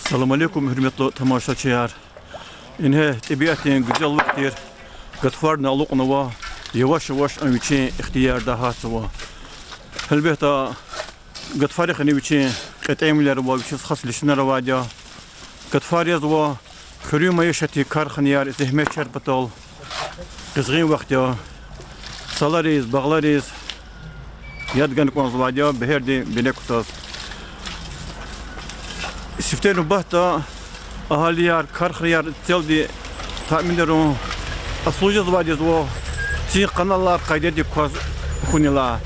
Assalamu alaikum hürmetli tamaşaçılar. İnhe tabiatın güzelliktir. Gatfar nalıqna va yavaş yavaş için ihtiyarda hasıva. Elbette gatfar xani için qat'imler va biçis xaslışnar vadia. Gatfar yazwa xuri mayşati karxaniyar zehmet çarpatal. Qızgın vaqtya salariz bağlarız yadgan konz vadia beherdi bilekutas. Siftenu bahta ahaliyar karxiyar teldi tahminlerin asılcız vadiyaz o ti kanallar kaydedi koz kunila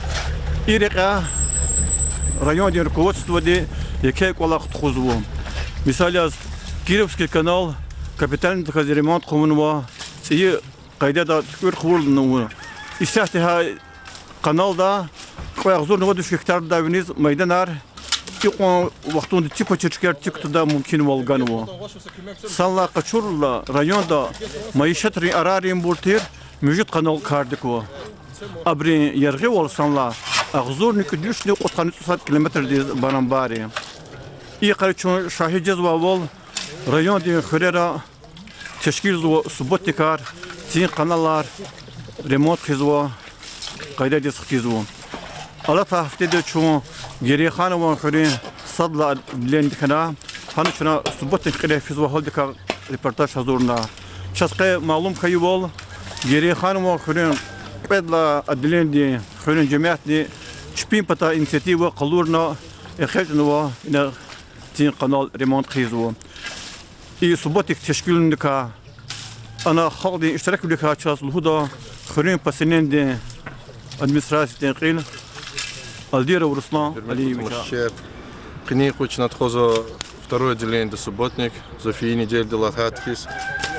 ireka rayon der rukovodstvo de яке колах тхузво мисалаз Кировский канал капитальный ремонт комунва и кайдада тükür хвурну исяхтиха каналда коягзур него 3 гектарда вниз майданар Тикон вахтун типа чечкер тиктуда мумкин волганво. Салла качурла районда маишатри арарим буртир мюжит канал кардико. Абри ярги вол санла агзурник дюшни кутканы 30 километр диз барамбари. И карчун шахиджез вол район ди хурера тешкил субботникар тин каналлар ремонт хизво кайда диз хизво. Allah tahtede çun geri xanıvan xuri sadla blendikana hanı çuna subbotin qilefis ve holdika reportaj hazırna çasqe malum kayıbol geri xanıvan xuri pedla adlendi xuri cemiyatni çpin pata inisiyativa qalurna exejnova ina tin kanal remont xizvo i subbotik teşkilindika ana xalqi iştirak bilika çasluhuda xuri pasinendi администрация qil Альдира Руслан Алиевич. Книги очень отхожу второе отделение до субботник, за фи неделю до латхаткис,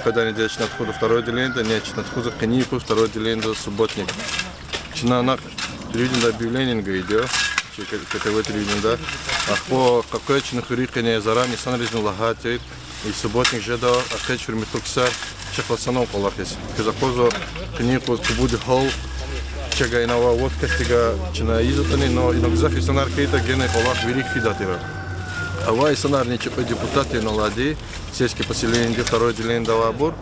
когда неделя отходу второе отделение, да нет, отхожу книгу второе отделение до субботник. Чинанах люди на объявление говорят, как это телевидение, да, а по какой чин хурикане заранее санрезну лахатит и субботник же да, а как фирмитоксар чехласанов колахис. Казахозу книгу будет хол чага инава вот кастига чина изотани но иногзах и санар кейта гене полах велик фидатира. Ава и санар не чепа депутаты налади, сельские поселения, где второе отделение Далабур,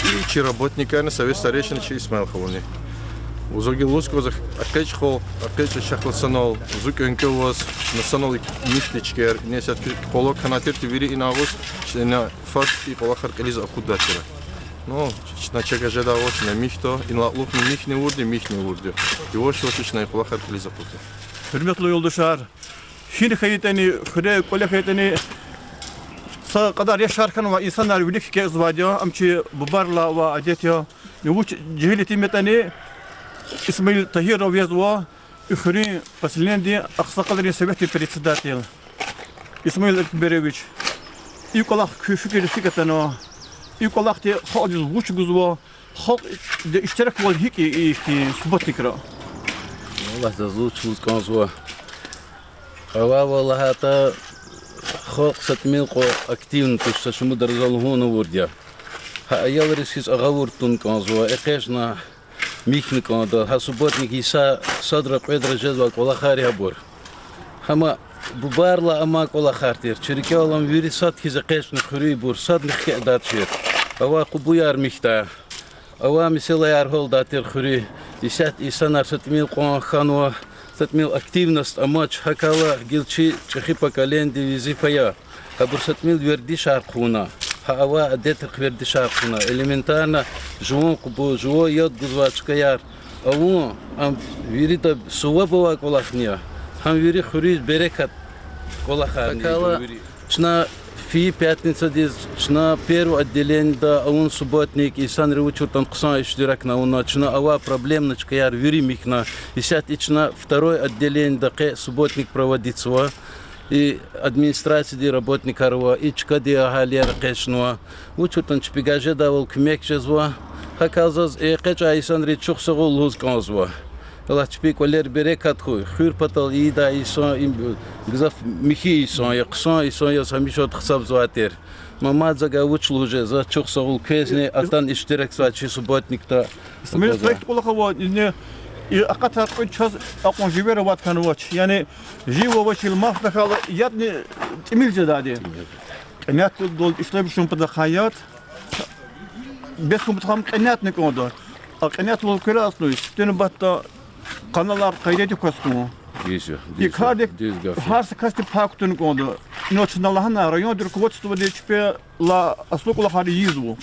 и чи работника на совет старейшин чи Исмаилховни. Узоги лускозах акеч хол, акеч шахласанол, зук энкелос, насанол мистичкер, несят полок ханатир тивири инавус, на фат и полахар келиза акудатира. Ну, на чага жеда очень на михто, и на лук михне урди. Его шотич на плохо открыли запуты. Hürmetli yoldaşlar, şimdi hayatını, hüre kole hayatını sa kadar yaşarken ve insanlar birlik kez vadiya, amçi bubarla ve adetiya, ne bu cehileti metani İsmail Tahirov yazwa, ühri pasilendi aksakadri sebeti председатель. İsmail Ekberoviç. İlk olarak küfür fikretano. İlk olarak da halk uçguzwa, halk de iştirak var hiki subotnikra. Allah da zluçuz kanzwa. Ава валаха та хок сатмилко активно то что мы дорзалгону вордя. Ха я рискис агавуртун канзва экешна михника да ха субботник иса садра педра жезва колахари абор. Хама бубарла ама колахартир чиркалам вирисат хиза кешна хури бур садник датшир. Ава кубуяр михта. Ава мисела ярхол датир хури исат исанар сатмилко ханва Сатмил активность, амач хакала гилчи чехипа календи визифая. Хабурсатмил верди шархуна. Хава адетр верди шархуна. Элементарно жуон кубу жуо яд гузвачкаяр. Аву ам вирита сувабова колахния. Хам вири хурис берекат колахарни. Хакала чна фи пятница диз чна первое отделение да он субботник и сан ревучуртан ксан иштирак на он чна ава проблемночка яр вири михна и сят ична второе отделение да ке субботник проводится и администрация ди работник арва и чка ди ахалияр кешнуа учуртан чпигаже давал кмек жезва хаказаз и кеча исан речух согол луз канзва Лачпи колер берекат хуй, хюр патал ида исон гзаф михи исон, яксон исон я самишот хсаб зуатер. Мамад зага учил уже за чух согул кезне атан иштирак свачи субботникта. Смель проект колахова не и аката кой час акон живера ват канвач. Yani живо вачил махтахал ядни тимилже дади. قنات دول إشلاب شون بده خياط بس هم بتخام قنات نكوندو القنات والكرة أصله تين بطة kanallar kaydet kostumu. Isso. İkardik harsa kasti paktun kondo. Noçnallahan rayon dur kovotstu de çpe la aslokula hari yizu.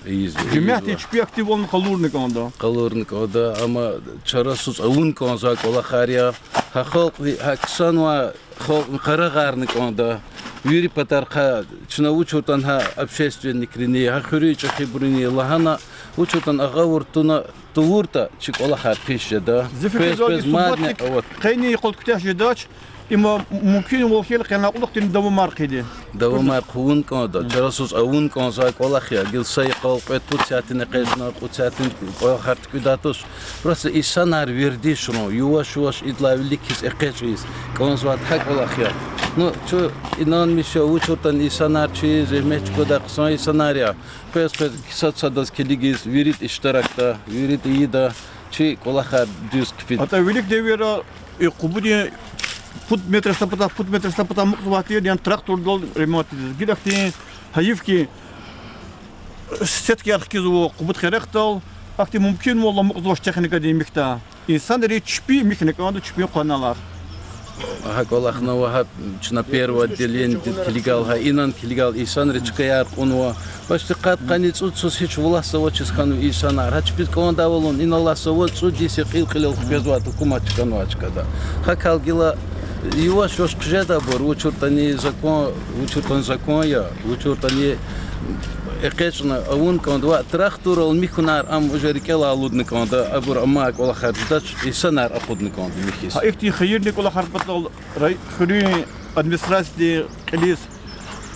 Isso. Gümehti çpe aktif olun kalurni kondo. Kalornik oda ama çarasız avun konzak ola xariya. Ha xalq ha ksanwa xalq qaragarnik onda. Yuri patarqa çna uçurtan ha общественник рини ha xuri çxi burini lahana uçurtan ağavurtuna tuurta çik ola xar pişeda. Zifir madne вот. Qayni yqult kutaş jedaç ima mümkün olxel qanaqlıq tin davam marqidi. Davamar quvun konda çarasız avun konzak ola xya gil sayqal qet putsatini qesna putsatin ola xart kudatos. Просто insanlar verdi şunu yuvaş yuvaş idlavilikis eqeçis konzvat hak ola xya. Ну, что инанмише учуртан исанар чи земеч кода ксан исанария. Пес кисатсадас келигис вирит иштаракта, вирит ида чи колахар düz kfit. Ata velik devira qubudi put metre sapata muqvatiye diyan traktor dol remot gidakti hayifki setki arkizu qubut kharaktal akti mümkün molla muqzvaş texnika demekta. İnsan ri çpi mexanika onda çpi qanalar. Ha kolahna ha чна первое отделение килигал ha inan kiligal isan rechkayar onwa başta qat qanit utsus hiç vulasa ochis xanu isanar ha çpit konda volun inalasa otsu disi qilqilil qbezvat hukumat kanvachkada ha kalgila yuvaş yoş qjeda bor uchurtan zakon ya uchurtani eqechna avun kondwa traktor ol mikunar am ujarikela aludni konda abur amak ola kharjdaç isanar aqudni konda mihis. Ha ikti khayirnik ola kharbatal khuri administrasiya qilis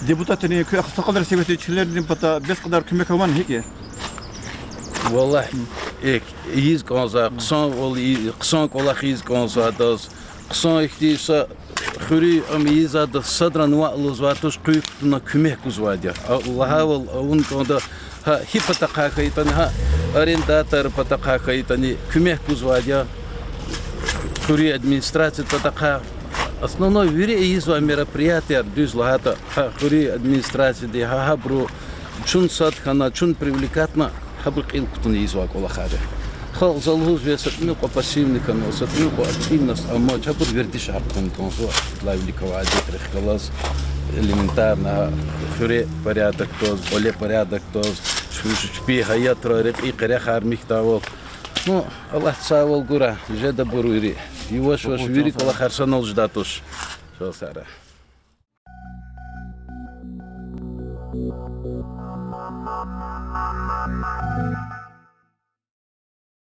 deputatni qaqadar sevetçilerin pata bes qadar kömek aman heki. Vallahi ek yiz konza qson ola khiz konza das qson ihtisa xuri am yizada sadran wa luzvatus quyqtuna kömek uzvadia. Allah ol un konda ha hipataqa kaytani ha arrendator pataqa kaytani kömek uzvadia. Xuri administrasiya pataqa основной вири изва мероприятия düz lahata ha xuri administrasiya de ha bro чун садхана чун привлекатна ha bu qilqtuni izva kola xade. Xalq zalhuz ve satmı ko pasivni kanu satmı ko aktivnost amma çapur verdi şartın konso lavlikova adet xalas элементарно xuri порядок toz ole порядок toz şpi hayat rarık iqra xarmik tavol. Ну, Allah sağ ol gura, jeda bururi. Yuvaş yuvaş viri kola xarsan ol jdatos. Şol sara.